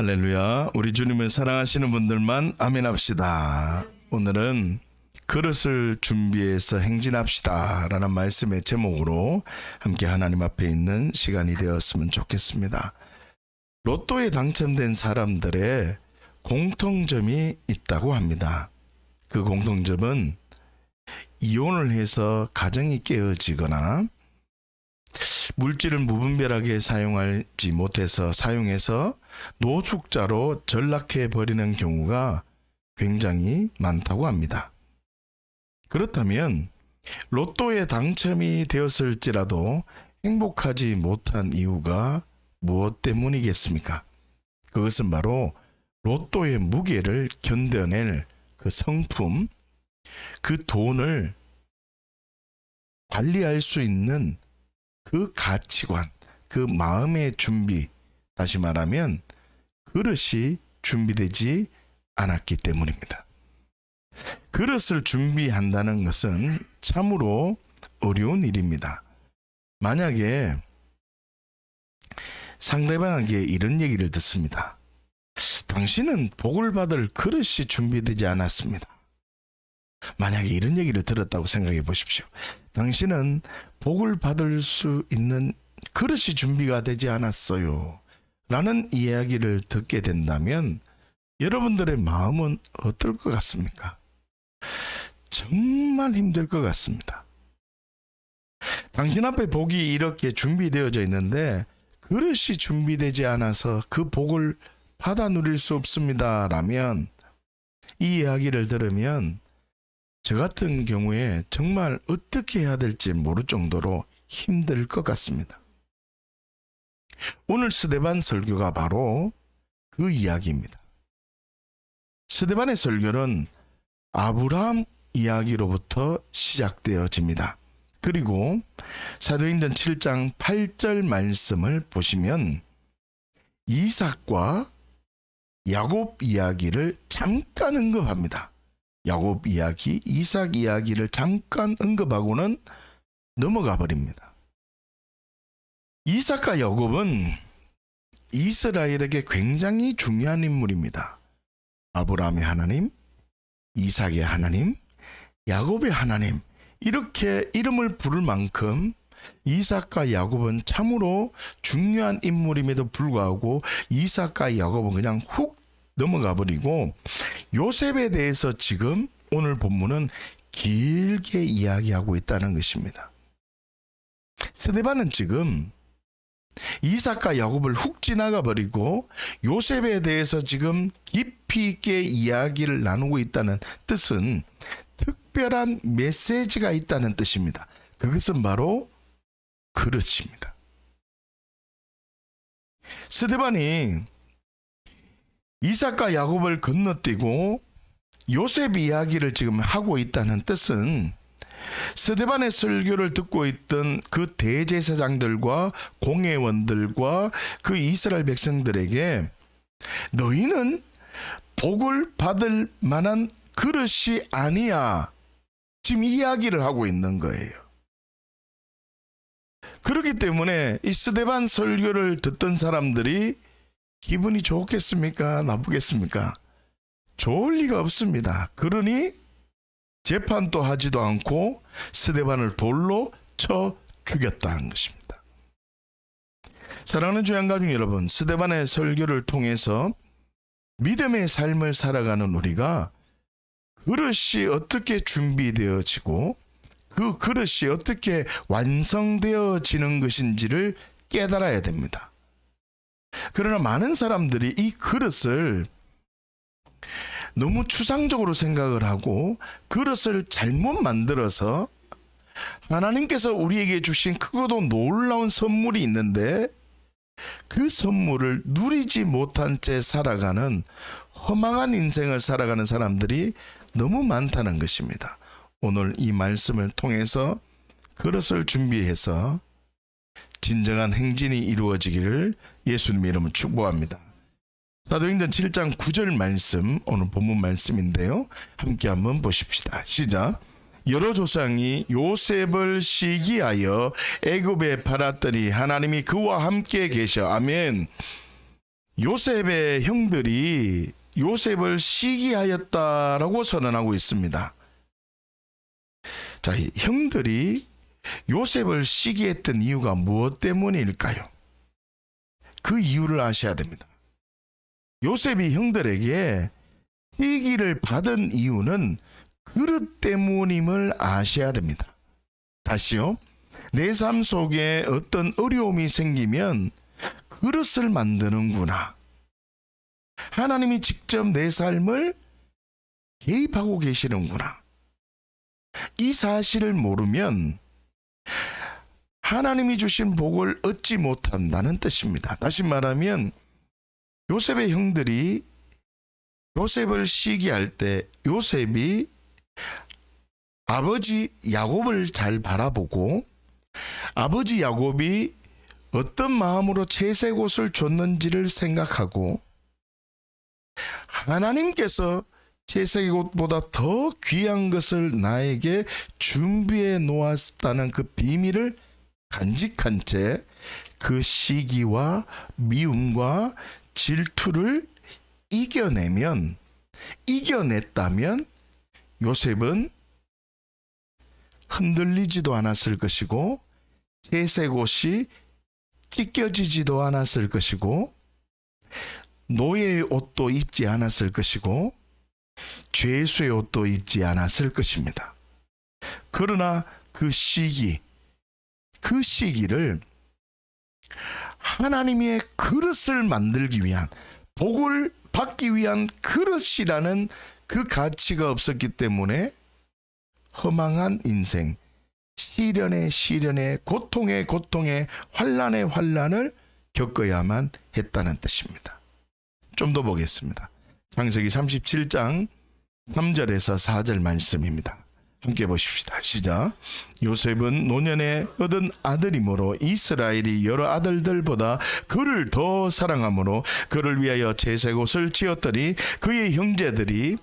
할렐루야. 우리 주님을 사랑하시는 분들만 아멘 합시다. 오늘은 그릇을 준비해서 행진합시다 라는 말씀의 제목으로 함께 하나님 앞에 있는 시간이 되었으면 좋겠습니다. 로또에 당첨된 사람들의 공통점이 있다고 합니다. 그 공통점은 이혼을 해서 가정이 깨어지거나 물질을 무분별하게 사용해서 노숙자로 전락해 버리는 경우가 굉장히 많다고 합니다. 그렇다면 로또에 당첨이 되었을지라도 행복하지 못한 이유가 무엇 때문이겠습니까? 그것은 바로 로또의 무게를 견뎌낼 그 성품, 그 돈을 관리할 수 있는 그 가치관, 그 마음의 준비, 다시 말하면 그릇이 준비되지 않았기 때문입니다. 그릇을 준비한다는 것은 참으로 어려운 일입니다. 만약에 상대방에게 이런 얘기를 듣습니다. 당신은 복을 받을 그릇이 준비되지 않았습니다. 만약에 이런 얘기를 들었다고 생각해 보십시오. 당신은 복을 받을 수 있는 그릇이 준비가 되지 않았어요 라는 이야기를 듣게 된다면 여러분들의 마음은 어떨 것 같습니까? 정말 힘들 것 같습니다. 당신 앞에 복이 이렇게 준비되어져 있는데 그릇이 준비되지 않아서 그 복을 받아 누릴 수 없습니다 라면, 이 이야기를 들으면 저 같은 경우에 정말 어떻게 해야 될지 모를 정도로 힘들 것 같습니다. 오늘 스데반 설교가 바로 그 이야기입니다. 스데반의 설교는 아브라함 이야기로부터 시작되어집니다. 그리고 사도행전 7장 8절 말씀을 보시면 이삭과 야곱 이야기를 잠깐 언급합니다. 야곱 이야기, 이삭 이야기를 잠깐 언급하고는 넘어가 버립니다. 이삭과 야곱은 이스라엘에게 굉장히 중요한 인물입니다. 아브라함의 하나님, 이삭의 하나님, 야곱의 하나님, 이렇게 이름을 부를 만큼 이삭과 야곱은 참으로 중요한 인물임에도 불구하고 이삭과 야곱은 그냥 훅 넘어가 버리고 요셉에 대해서 지금 오늘 본문은 길게 이야기하고 있다는 것입니다. 스데반은 지금 이삭과 야곱을 훅 지나가 버리고 요셉에 대해서 지금 깊이 있게 이야기를 나누고 있다는 뜻은 특별한 메시지가 있다는 뜻입니다. 그것은 바로 그릇입니다. 스데반이 이삭과 야곱을 건너뛰고 요셉 이야기를 지금 하고 있다는 뜻은 스데반의 설교를 듣고 있던 그 대제사장들과 공회원들과 그 이스라엘 백성들에게 너희는 복을 받을 만한 그릇이 아니야, 지금 이야기를 하고 있는 거예요. 그렇기 때문에 이 스데반 설교를 듣던 사람들이 기분이 좋겠습니까? 나쁘겠습니까? 좋을 리가 없습니다. 그러니 재판도 하지도 않고 스데반을 돌로 쳐 죽였다는 것입니다. 사랑하는 주양 가족 여러분, 스데반의 설교를 통해서 믿음의 삶을 살아가는 우리가 그릇이 어떻게 준비되어지고 그 그릇이 어떻게 완성되어지는 것인지를 깨달아야 됩니다. 그러나 많은 사람들이 이 그릇을 너무 추상적으로 생각을 하고 그릇을 잘못 만들어서 하나님께서 우리에게 주신 크고도 놀라운 선물이 있는데 그 선물을 누리지 못한 채 살아가는 허망한 인생을 살아가는 사람들이 너무 많다는 것입니다. 오늘 이 말씀을 통해서 그릇을 준비해서 진정한 행진이 이루어지기를 예수님의 이름으로 축복합니다. 사도행전 7장 9절 말씀, 오늘 본문 말씀인데요. 함께 한번 보십시다. 시작. 여러 조상이 요셉을 시기하여 애굽에 팔았더니 하나님이 그와 함께 계셔. 아멘. 요셉의 형들이 요셉을 시기하였다라고 선언하고 있습니다. 자, 이 형들이 요셉을 시기했던 이유가 무엇 때문일까요? 그 이유를 아셔야 됩니다. 요셉이 형들에게 시기를 받은 이유는 그릇 때문임을 아셔야 됩니다. 다시요. 내 삶 속에 어떤 어려움이 생기면 그릇을 만드는구나. 하나님이 직접 내 삶을 개입하고 계시는구나. 이 사실을 모르면 하나님이 주신 복을 얻지 못한다는 뜻입니다. 다시 말하면 요셉의 형들이 요셉을 시기할 때 요셉이 아버지 야곱을 잘 바라보고 아버지 야곱이 어떤 마음으로 채색옷을 줬는지를 생각하고 하나님께서 채색옷보다 더 귀한 것을 나에게 준비해 놓았다는 그 비밀을 간직한 채 그 시기와 미움과 질투를 이겨냈다면 요셉은 흔들리지도 않았을 것이고 채색옷이 찢겨지지도 않았을 것이고 노예의 옷도 입지 않았을 것이고 죄수의 옷도 입지 않았을 것입니다. 그러나 그 시기를 하나님의 그릇을 만들기 위한, 복을 받기 위한 그릇이라는 그 가치가 없었기 때문에 허망한 인생, 시련에 고통에 환난을 겪어야만 했다는 뜻입니다. 좀 더 보겠습니다. 창세기 37장 3절에서 4절 말씀입니다. 함께 보십시다. 시작. 요셉은 노년에 얻은 아들이므로 이스라엘이 여러 아들들보다 그를 더 사랑하므로 그를 위하여 채색옷을 지었더니 그의 형제들이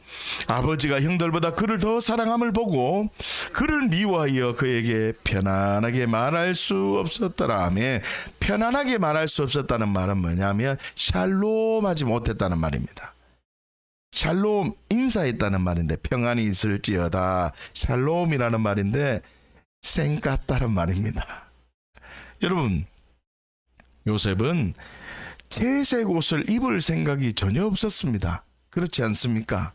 아버지가 형들보다 그를 더 사랑함을 보고 그를 미워하여 그에게 편안하게 말할 수 없었더라 하며, 편안하게 말할 수 없었다는 말은 뭐냐면 샬롬하지 못했다는 말입니다. 샬롬, 인사했다는 말인데 평안이 있을지어다, 샬롬이라는 말인데 쌩깠다는 말입니다. 여러분, 요셉은 채색 옷을 입을 생각이 전혀 없었습니다. 그렇지 않습니까?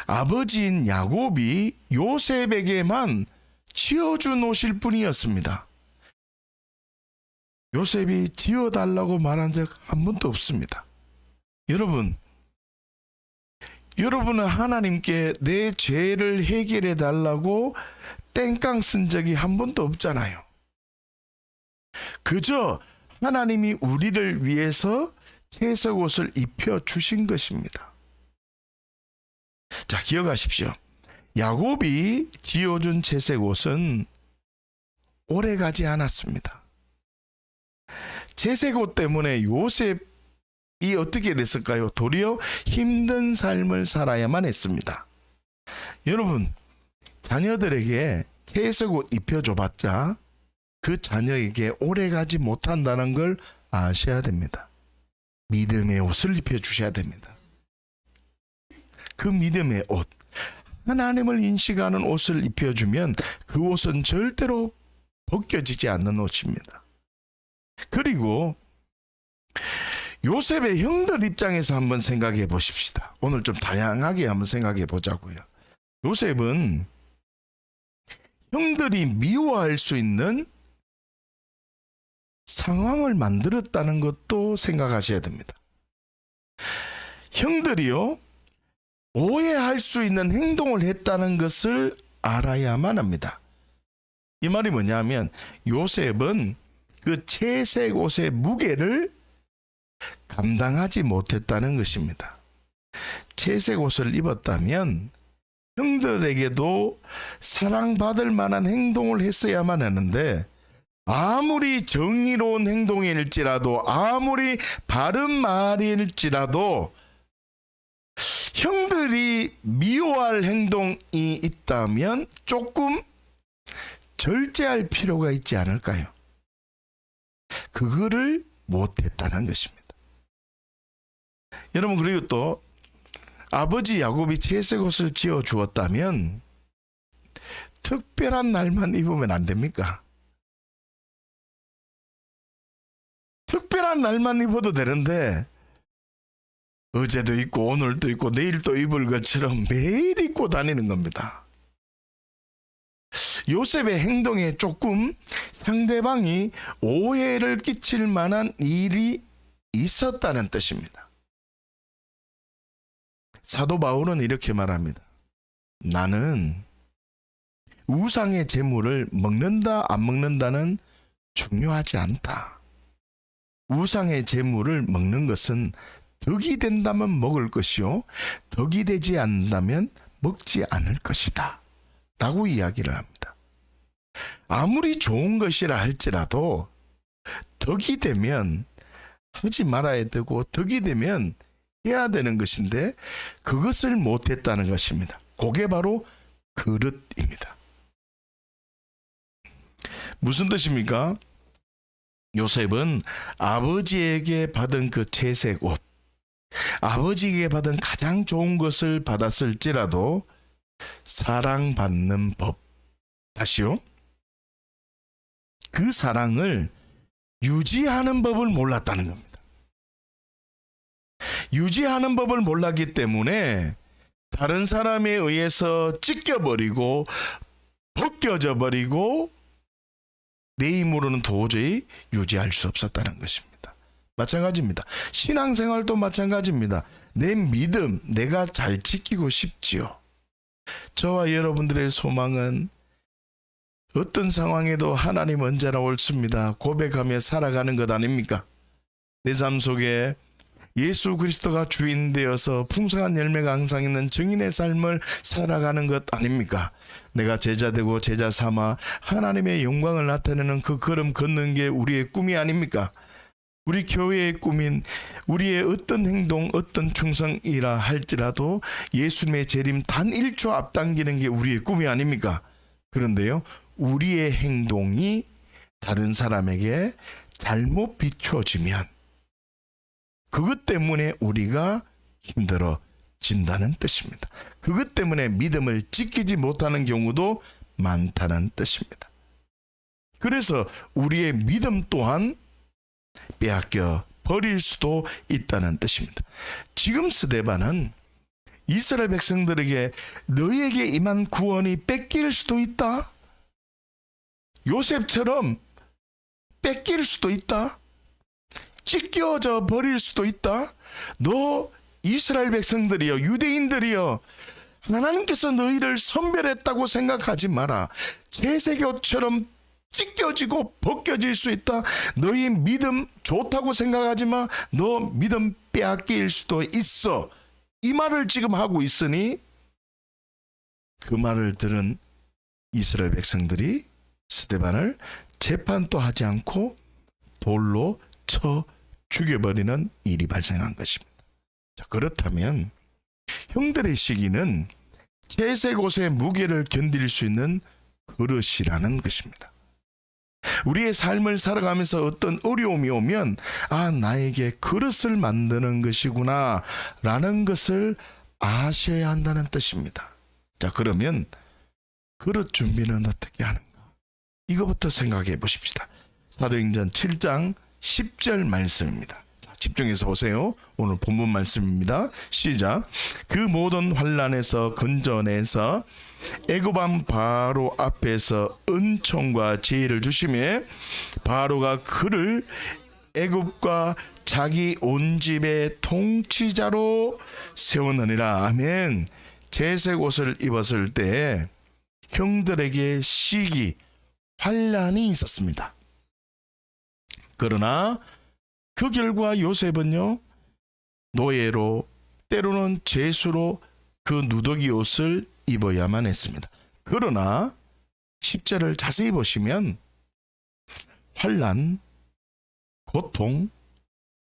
아버지인 야곱이 요셉에게만 지어준 옷일 뿐이었습니다. 요셉이 지어달라고 말한 적 한 번도 없습니다. 여러분은 하나님께 내 죄를 해결해 달라고 땡깡 쓴 적이 한 번도 없잖아요. 그저 하나님이 우리를 위해서 채색 옷을 입혀 주신 것입니다. 자, 기억하십시오. 야곱이 지어준 채색 옷은 오래 가지 않았습니다. 채색 옷 때문에 요셉이 어떻게 됐을까요? 도리어 힘든 삶을 살아야만 했습니다. 여러분, 자녀들에게 채색 옷 입혀줘봤자 그 자녀에게 오래 가지 못한다는 걸 아셔야 됩니다. 믿음의 옷을 입혀주셔야 됩니다. 그 믿음의 옷, 하나님을 인식하는 옷을 입혀주면 그 옷은 절대로 벗겨지지 않는 옷입니다. 그리고 요셉의 형들 입장에서 한번 생각해 보십시다. 오늘 좀 다양하게 한번 생각해 보자고요. 요셉은 형들이 미워할 수 있는 상황을 만들었다는 것도 생각하셔야 됩니다. 형들이요, 오해할 수 있는 행동을 했다는 것을 알아야만 합니다. 이 말이 뭐냐면 요셉은 그 채색 옷의 무게를 감당하지 못했다는 것입니다. 채색 옷을 입었다면 형들에게도 사랑받을 만한 행동을 했어야만 하는데, 아무리 정의로운 행동일지라도 아무리 바른 말일지라도 형들이 미워할 행동이 있다면 조금 절제할 필요가 있지 않을까요? 그거를 못했다는 것입니다. 여러분, 그리고 또 아버지 야곱이 채색 옷을 지어 주었다면 특별한 날만 입으면 안 됩니까? 특별한 날만 입어도 되는데 어제도 입고 오늘도 입고 내일도 입을 것처럼 매일 입고 다니는 겁니다. 요셉의 행동에 조금 상대방이 오해를 끼칠 만한 일이 있었다는 뜻입니다. 사도 바울은 이렇게 말합니다. 나는 우상의 제물을 먹는다 안 먹는다는 중요하지 않다. 우상의 제물을 먹는 것은 덕이 된다면 먹을 것이요, 덕이 되지 않는다면 먹지 않을 것이다 라고 이야기를 합니다. 아무리 좋은 것이라 할지라도 덕이 되면 하지 말아야 되고 덕이 되면 해야 되는 것인데 그것을 못했다는 것입니다. 그게 바로 그릇입니다. 무슨 뜻입니까? 요셉은 아버지에게 받은 그 채색 옷, 아버지에게 받은 가장 좋은 것을 받았을지라도 사랑받는 법, 다시요, 그 사랑을 유지하는 법을 몰랐다는 겁니다. 유지하는 법을 몰랐기 때문에 다른 사람에 의해서 찢겨버리고 벗겨져 버리고 내 힘으로는 도저히 유지할 수 없었다는 것입니다. 마찬가지입니다. 신앙생활도 마찬가지입니다. 내 믿음, 내가 잘 지키고 싶지요. 저와 여러분들의 소망은 어떤 상황에도 하나님 언제나 옳습니다 고백하며 살아가는 것 아닙니까? 내 삶 속에 예수 그리스도가 주인 되어서 풍성한 열매가 항상 있는 증인의 삶을 살아가는 것 아닙니까? 내가 제자 되고 제자 삼아 하나님의 영광을 나타내는 그 걸음 걷는 게 우리의 꿈이 아닙니까? 우리 교회의 꿈인 우리의 어떤 행동, 어떤 충성이라 할지라도 예수님의 재림 단 1초 앞당기는 게 우리의 꿈이 아닙니까? 그런데요, 우리의 행동이 다른 사람에게 잘못 비춰지면 그것 때문에 우리가 힘들어진다는 뜻입니다. 그것 때문에 믿음을 지키지 못하는 경우도 많다는 뜻입니다. 그래서 우리의 믿음 또한 빼앗겨 버릴 수도 있다는 뜻입니다. 지금 스데반은 이스라엘 백성들에게 너희에게 임한 구원이 뺏길 수도 있다. 요셉처럼 뺏길 수도 있다. 찢겨져 버릴 수도 있다. 너 이스라엘 백성들이여, 유대인들이여, 하나님께서 너희를 선별했다고 생각하지 마라. 채색 옷처럼 찢겨지고 벗겨질 수 있다. 너희 믿음 좋다고 생각하지 마. 너 믿음 빼앗길 수도 있어. 이 말을 지금 하고 있으니 그 말을 들은 이스라엘 백성들이 스데반을 재판도 하지 않고 돌로 쳐 죽여버리는 일이 발생한 것입니다. 자, 그렇다면 형들의 시기는 채색 옷의 무게를 견딜 수 있는 그릇이라는 것입니다. 우리의 삶을 살아가면서 어떤 어려움이 오면 나에게 그릇을 만드는 것이구나 라는 것을 아셔야 한다는 뜻입니다. 자, 그러면 그릇 준비는 어떻게 하는가? 이거부터 생각해 보십시다. 사도행전 7장 10절 말씀입니다. 자, 집중해서 보세요. 오늘 본문 말씀입니다. 시작. 그 모든 환난에서 건져내서 애굽왕 바로 앞에서 은총과 지혜를 주시며 바로가 그를 애굽과 자기 온 집의 통치자로 세우느니라. 아멘. 채색 옷을 입었을 때 형들에게 시기, 환난이 있었습니다. 그러나 그 결과 요셉은요, 노예로, 때로는 죄수로 그 누더기 옷을 입어야만 했습니다. 그러나 10절을 자세히 보시면 환난, 고통,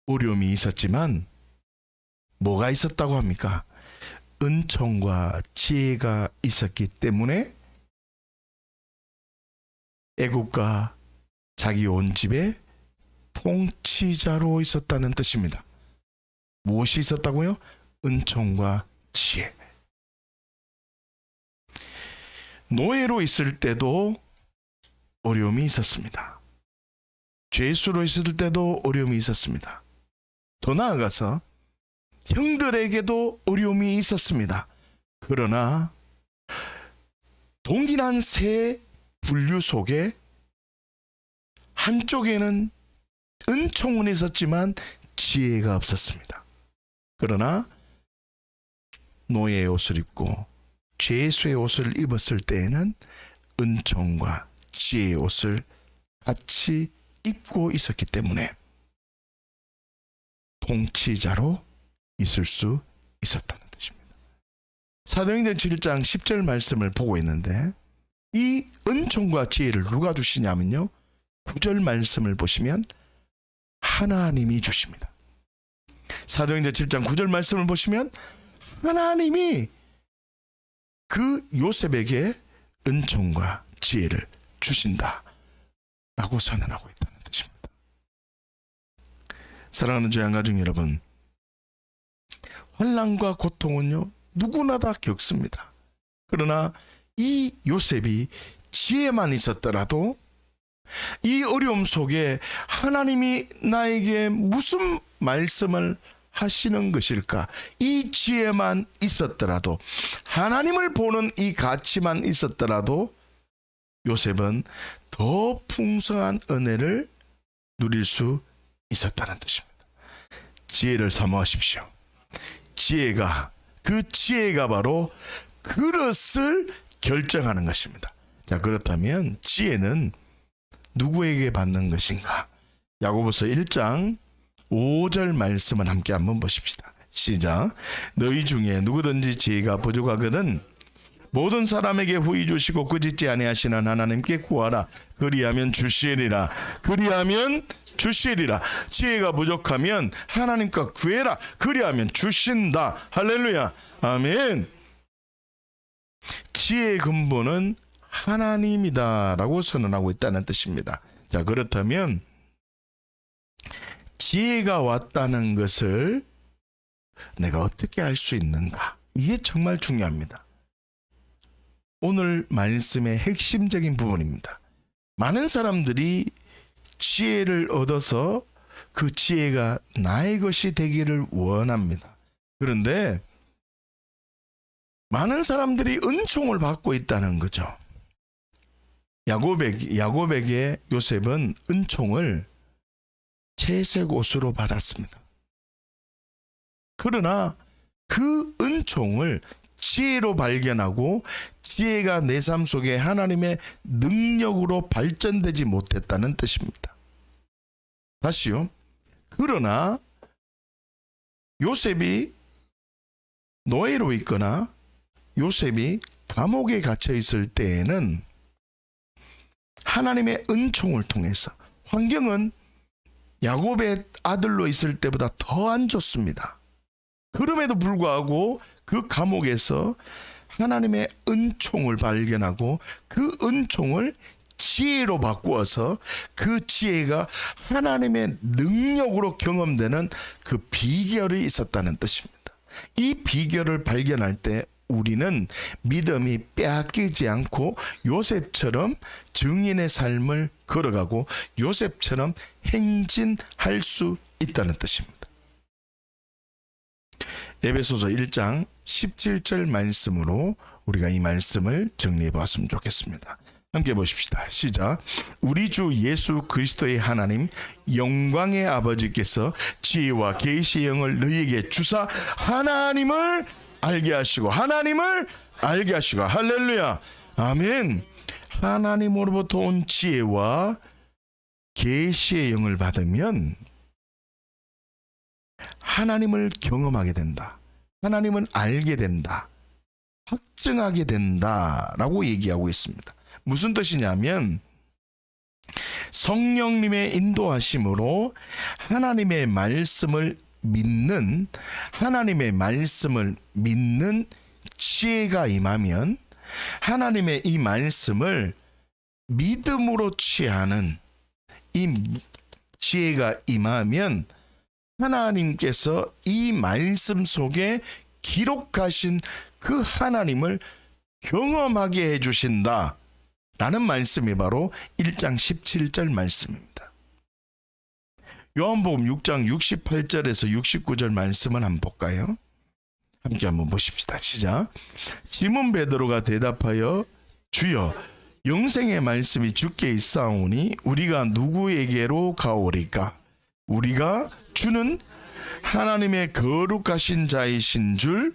어려움이 있었지만 뭐가 있었다고 합니까? 은총과 지혜가 있었기 때문에 애국과 자기 온 집에 통치자로 있었다는 뜻입니다. 무엇이 있었다고요? 은총과 지혜. 노예로 있을 때도 어려움이 있었습니다. 죄수로 있을 때도 어려움이 있었습니다. 더 나아가서 형들에게도 어려움이 있었습니다. 그러나 동일한 세 분류 속에 한쪽에는 은총은 있었지만 지혜가 없었습니다. 그러나 노예의 옷을 입고 죄수의 옷을 입었을 때에는 은총과 지혜의 옷을 같이 입고 있었기 때문에 통치자로 있을 수 있었다는 뜻입니다. 사도행전 7장 10절 말씀을 보고 있는데 이 은총과 지혜를 누가 주시냐면요, 9절 말씀을 보시면 하나님이 주십니다. 사도행전 7장 9절 말씀을 보시면 하나님이 그 요셉에게 은총과 지혜를 주신다 라고 선언하고 있다는 뜻입니다. 사랑하는 저희 양가족 여러분, 환난과 고통은요 누구나 다 겪습니다. 그러나 이 요셉이 지혜만 있었더라도 이 어려움 속에 하나님이 나에게 무슨 말씀을 하시는 것일까, 이 지혜만 있었더라도, 하나님을 보는 이 가치만 있었더라도 요셉은 더 풍성한 은혜를 누릴 수 있었다는 뜻입니다. 지혜를 사모하십시오. 그 지혜가 바로 그릇을 결정하는 것입니다. 자, 그렇다면 지혜는 누구에게 받는 것인가? 야고보서 1장 5절 말씀을 함께 한번 보십시다. 시작. 너희 중에 누구든지 지혜가 부족하거든 모든 사람에게 후히 주시고 꾸짖지 아니하시는 하나님께 구하라. 그리하면 주시리라. 지혜가 부족하면 하나님과 구해라. 그리하면 주신다. 할렐루야. 아멘. 지혜의 근본은 하나님이다 라고 선언하고 있다는 뜻입니다. 자, 그렇다면 지혜가 왔다는 것을 내가 어떻게 알 수 있는가? 이게 정말 중요합니다. 오늘 말씀의 핵심적인 부분입니다. 많은 사람들이 지혜를 얻어서 그 지혜가 나의 것이 되기를 원합니다. 그런데 많은 사람들이 은총을 받고 있다는 거죠. 야곱에게 요셉은 은총을 채색 옷으로 받았습니다. 그러나 그 은총을 지혜로 발견하고 지혜가 내 삶 속에 하나님의 능력으로 발전되지 못했다는 뜻입니다. 다시요. 그러나 요셉이 노예로 있거나 요셉이 감옥에 갇혀 있을 때에는 하나님의 은총을 통해서, 환경은 야곱의 아들로 있을 때보다 더 안 좋습니다. 그럼에도 불구하고 그 감옥에서 하나님의 은총을 발견하고 그 은총을 지혜로 바꾸어서 그 지혜가 하나님의 능력으로 경험되는 그 비결이 있었다는 뜻입니다. 이 비결을 발견할 때 우리는 믿음이 빼앗기지 않고 요셉처럼 증인의 삶을 걸어가고 요셉처럼 행진할 수 있다는 뜻입니다. 에베소서 1장 17절 말씀으로 우리가 이 말씀을 정리해 보았으면 좋겠습니다. 함께 보십시다. 시작. 우리 주 예수 그리스도의 하나님 영광의 아버지께서 지혜와 계시의 영을 너희에게 주사 하나님을 알게 하시고 할렐루야. 아멘. 하나님으로부터 온 지혜와 계시의 영을 받으면 하나님을 경험하게 된다. 하나님을 알게 된다. 확증하게 된다라고 얘기하고 있습니다. 무슨 뜻이냐면 성령님의 인도하심으로 하나님의 말씀을 믿는 지혜가 임하면, 하나님의 이 말씀을 믿음으로 취하는 이 지혜가 임하면 하나님께서 이 말씀 속에 기록하신 그 하나님을 경험하게 해주신다 라는 말씀이 바로 1장 17절 말씀입니다. 요한복음 6장 68절에서 69절 말씀을 한번 볼까요? 함께 한번 보십시다. 시작. 시몬 베드로가 대답하여 주여 영생의 말씀이 주께 있사오니 우리가 누구에게로 가오리까? 우리가 주는 하나님의 거룩하신 자이신 줄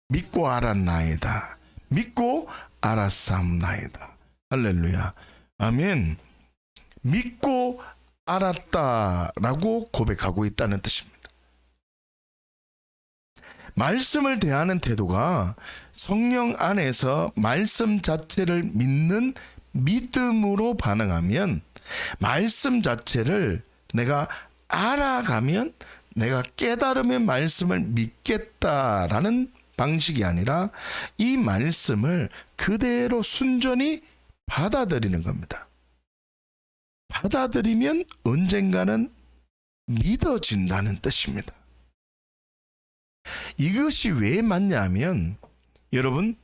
믿고 알았나이다. 믿고 알았사옵나이다. 할렐루야. 아멘. 믿고 알았다라고 고백하고 있다는 뜻입니다. 말씀을 대하는 태도가 성령 안에서 말씀 자체를 믿는 믿음으로 반응하면, 말씀 자체를 내가 알아가면, 내가 깨달으면 말씀을 믿겠다라는 방식이 아니라 이 말씀을 그대로 순전히 받아들이는 겁니다. 받아들이면 언젠가는 믿어진다는 뜻입니다. 이것이 왜 맞냐면, 여러분,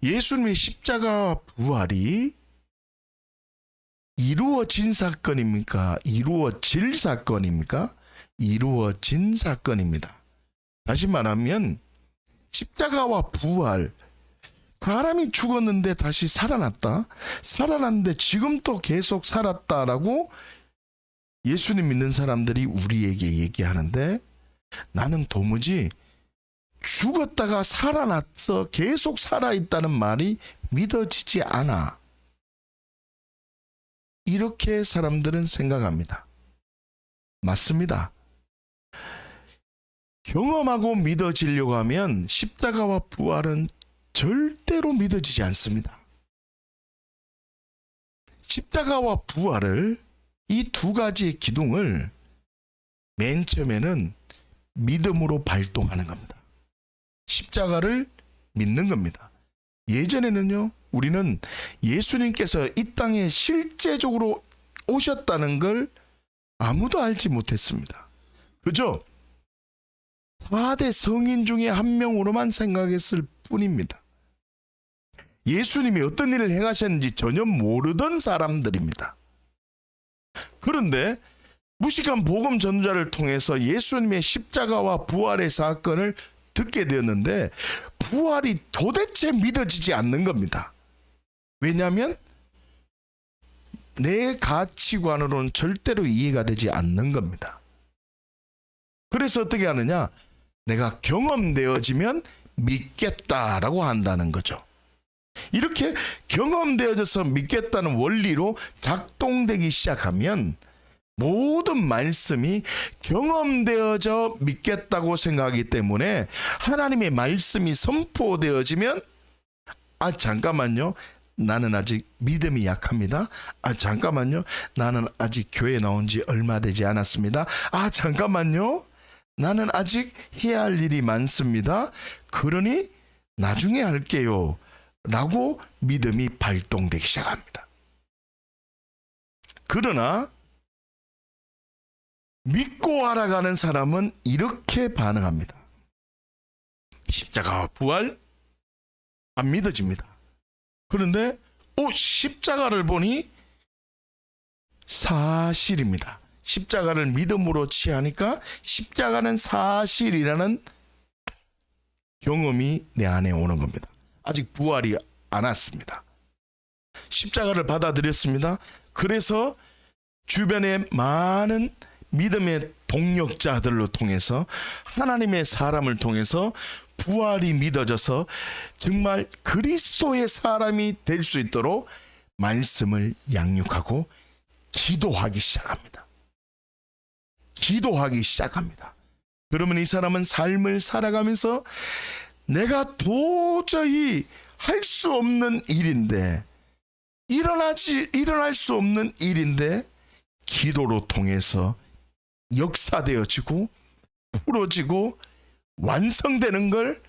예수님의 십자가와 부활이 이루어진 사건입니까? 이루어질 사건입니까? 이루어진 사건입니다. 다시 말하면 십자가와 부활, 사람이 죽었는데 다시 살아났다, 살아났는데 지금 또 계속 살았다라고 예수님 믿는 사람들이 우리에게 얘기하는데, 나는 도무지 죽었다가 살아났어 계속 살아있다는 말이 믿어지지 않아. 이렇게 사람들은 생각합니다. 맞습니다. 경험하고 믿어지려고 하면 십자가와 부활은 절대로 믿어지지 않습니다. 십자가와 부활을, 이 두 가지의 기둥을 맨 처음에는 믿음으로 발동하는 겁니다. 십자가를 믿는 겁니다. 예전에는요, 우리는 예수님께서 이 땅에 실제적으로 오셨다는 걸 아무도 알지 못했습니다. 그저 4대 성인 중에 한 명으로만 생각했을 뿐입니다. 예수님이 어떤 일을 행하셨는지 전혀 모르던 사람들입니다. 그런데 무식한 복음 전자를 통해서 예수님의 십자가와 부활의 사건을 듣게 되었는데, 부활이 도대체 믿어지지 않는 겁니다. 왜냐하면 내 가치관으로는 절대로 이해가 되지 않는 겁니다. 그래서 어떻게 하느냐? 내가 경험되어지면 믿겠다라고 한다는 거죠. 이렇게 경험되어져서 믿겠다는 원리로 작동되기 시작하면 모든 말씀이 경험되어져 믿겠다고 생각하기 때문에, 하나님의 말씀이 선포되어지면 잠깐만요, 나는 아직 믿음이 약합니다. 잠깐만요, 나는 아직 교회 나온 지 얼마 되지 않았습니다. 잠깐만요, 나는 아직 해야 할 일이 많습니다. 그러니 나중에 할게요 라고 믿음이 발동되기 시작합니다. 그러나 믿고 알아가는 사람은 이렇게 반응합니다. 십자가와 부활 안 믿어집니다. 그런데 십자가를 보니 사실입니다. 십자가를 믿음으로 취하니까 십자가는 사실이라는 경험이 내 안에 오는 겁니다. 아직 부활이 안 왔습니다. 십자가를 받아들였습니다. 그래서 주변에 많은 믿음의 동력자들로 통해서, 하나님의 사람을 통해서 부활이 믿어져서 정말 그리스도의 사람이 될 수 있도록 말씀을 양육하고 기도하기 시작합니다. 기도하기 시작합니다. 그러면 이 사람은 삶을 살아가면서 내가 도저히 할 수 없는 일인데, 일어날 수 없는 일인데 기도로 통해서 역사되어지고 풀어지고 완성되는 걸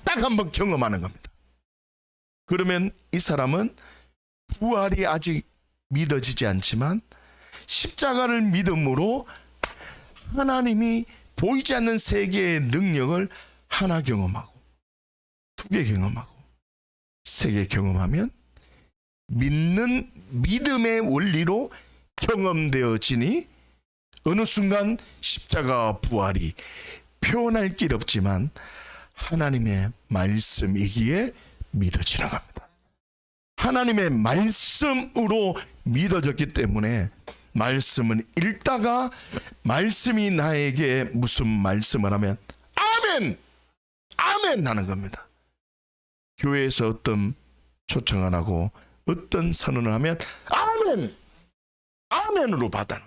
딱 한번 경험하는 겁니다. 그러면 이 사람은 부활이 아직 믿어지지 않지만 십자가를 믿음으로 하나님이 보이지 않는 세계의 능력을 하나 경험하고, 두 개 경험하고, 세 개 경험하면 믿는 믿음의 원리로 경험되어지니 어느 순간 십자가 부활이 표현할 길 없지만 하나님의 말씀이기에 믿어지는 겁니다. 하나님의 말씀으로 믿어졌기 때문에 말씀은 읽다가 말씀이 나에게 무슨 말씀을 하면 아멘! 아멘! 하는 겁니다. 교회에서 어떤 초청을 하고 어떤 선언을 하면 아멘! 아멘으로 받아는.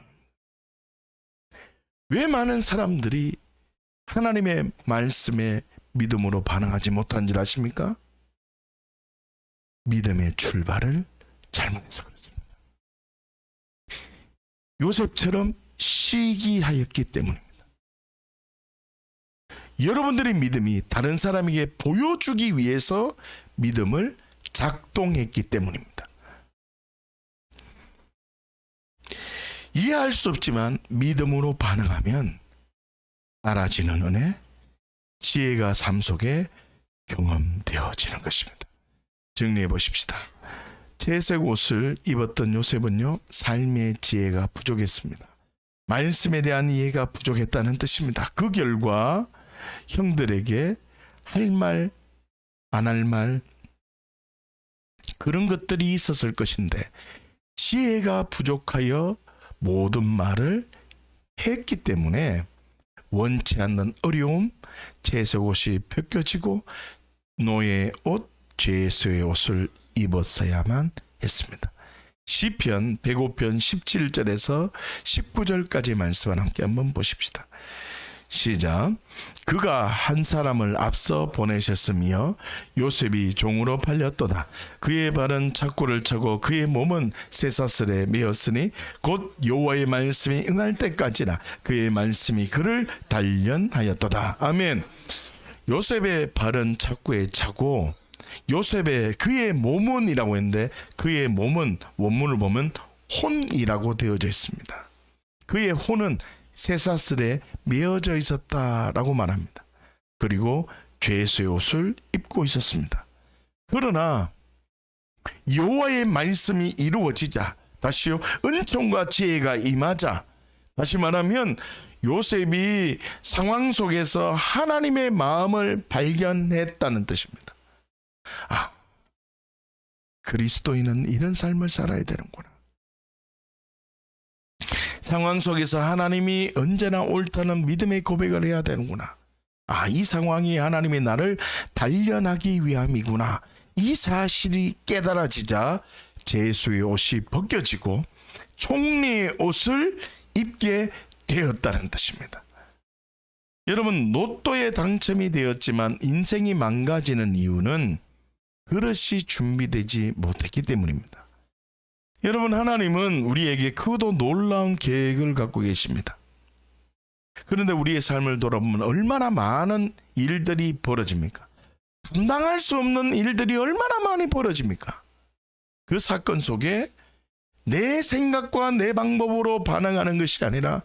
왜 많은 사람들이 하나님의 말씀에 믿음으로 반응하지 못한 줄 아십니까? 믿음의 출발을 잘못해서 그렇습니다. 요셉처럼 시기하였기 때문입니다. 여러분들의 믿음이 다른 사람에게 보여주기 위해서 믿음을 작동했기 때문입니다. 이해할 수 없지만 믿음으로 반응하면 알아지는 은혜, 지혜가 삶 속에 경험되어지는 것입니다. 정리해 보십시다. 채색 옷을 입었던 요셉은요, 삶의 지혜가 부족했습니다. 말씀에 대한 이해가 부족했다는 뜻입니다. 그 결과 형들에게 할 말, 안 할 말, 그런 것들이 있었을 것인데 지혜가 부족하여 모든 말을 했기 때문에 원치 않는 어려움, 채색 옷이 벗겨지고 노예의 옷, 죄수의 옷을 입었어야만 했습니다. 시편 105편 17절에서 19절까지 말씀을 함께 한번 보십시다. 시작. 그가 한 사람을 앞서 보내셨으며 요셉이 종으로 팔렸도다. 그의 발은 착고를 차고 그의 몸은 쇠사슬에 매었으니 곧 여호와의 말씀이 응할 때까지나 그의 말씀이 그를 단련하였도다. 아멘. 요셉의 발은 착고에 차고 요셉의 그의 몸은이라고 했는데 그의 몸은 원문을 보면 혼이라고 되어져 있습니다. 그의 혼은 쇠사슬에 매어져 있었다라고 말합니다. 그리고 죄수의 옷을 입고 있었습니다. 그러나 여호와의 말씀이 이루어지자, 다시요, 은총과 지혜가 임하자, 다시 말하면 요셉이 상황 속에서 하나님의 마음을 발견했다는 뜻입니다. 아, 그리스도인은 이런 삶을 살아야 되는구나. 상황 속에서 하나님이 언제나 옳다는 믿음의 고백을 해야 되는구나. 아, 이 상황이 하나님의 나를 단련하기 위함이구나. 이 사실이 깨달아지자 제수의 옷이 벗겨지고 총리의 옷을 입게 되었다는 뜻입니다. 여러분, 로또에 당첨이 되었지만 인생이 망가지는 이유는 그릇이 준비되지 못했기 때문입니다. 여러분, 하나님은 우리에게 크고 놀라운 계획을 갖고 계십니다. 그런데 우리의 삶을 돌아보면 얼마나 많은 일들이 벌어집니까? 감당할 수 없는 일들이 얼마나 많이 벌어집니까? 그 사건 속에 내 생각과 내 방법으로 반응하는 것이 아니라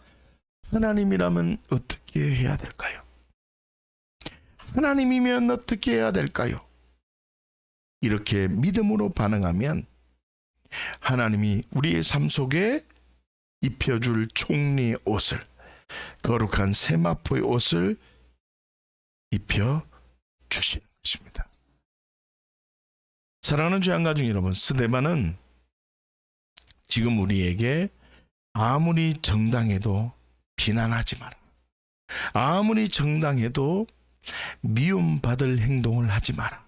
하나님이라면 어떻게 해야 될까요? 하나님이면 어떻게 해야 될까요? 이렇게 믿음으로 반응하면 하나님이 우리의 삶 속에 입혀줄 총리의 옷을, 거룩한 세마포의 옷을 입혀주시는 것입니다. 사랑하는 주의 한가족 여러분, 스데반은 지금 우리에게 아무리 정당해도 비난하지 마라, 아무리 정당해도 미움받을 행동을 하지 마라,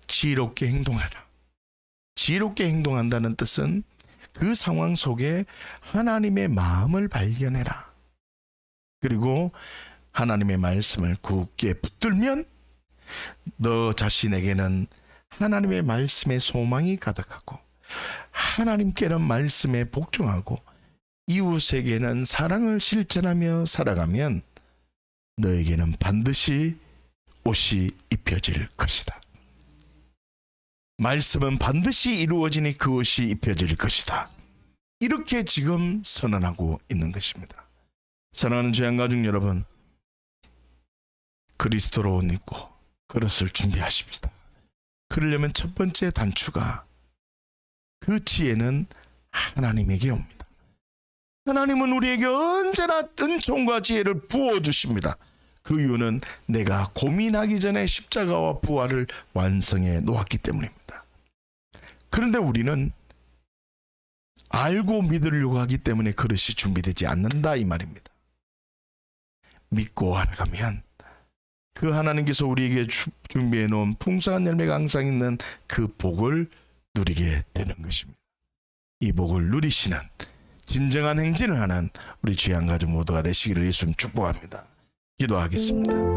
지혜롭게 행동하라. 지혜롭게 행동한다는 뜻은 그 상황 속에 하나님의 마음을 발견해라. 그리고 하나님의 말씀을 굳게 붙들면 너 자신에게는 하나님의 말씀에 소망이 가득하고 하나님께는 말씀에 복종하고 이웃에게는 사랑을 실천하며 살아가면 너에게는 반드시 옷이 입혀질 것이다. 말씀은 반드시 이루어지니 그 옷이 입혀질 것이다. 이렇게 지금 선언하고 있는 것입니다. 사랑하는 죄양가족 여러분, 그리스도로 옷 입고 그릇을 준비하십시다. 그러려면 첫 번째 단추가, 그 지혜는 하나님에게 옵니다. 하나님은 우리에게 언제나 은총과 지혜를 부어주십니다. 그 이유는 내가 고민하기 전에 십자가와 부활을 완성해 놓았기 때문입니다. 그런데 우리는 알고 믿으려고 하기 때문에 그릇이 준비되지 않는다, 이 말입니다. 믿고 알아가면 그 하나님께서 우리에게 준비해 놓은 풍성한 열매가 항상 있는 그 복을 누리게 되는 것입니다. 이 복을 누리시는 진정한 행진을 하는 우리 귀한 가족 모두가 되시기를 예수님 축복합니다. 기도하겠습니다.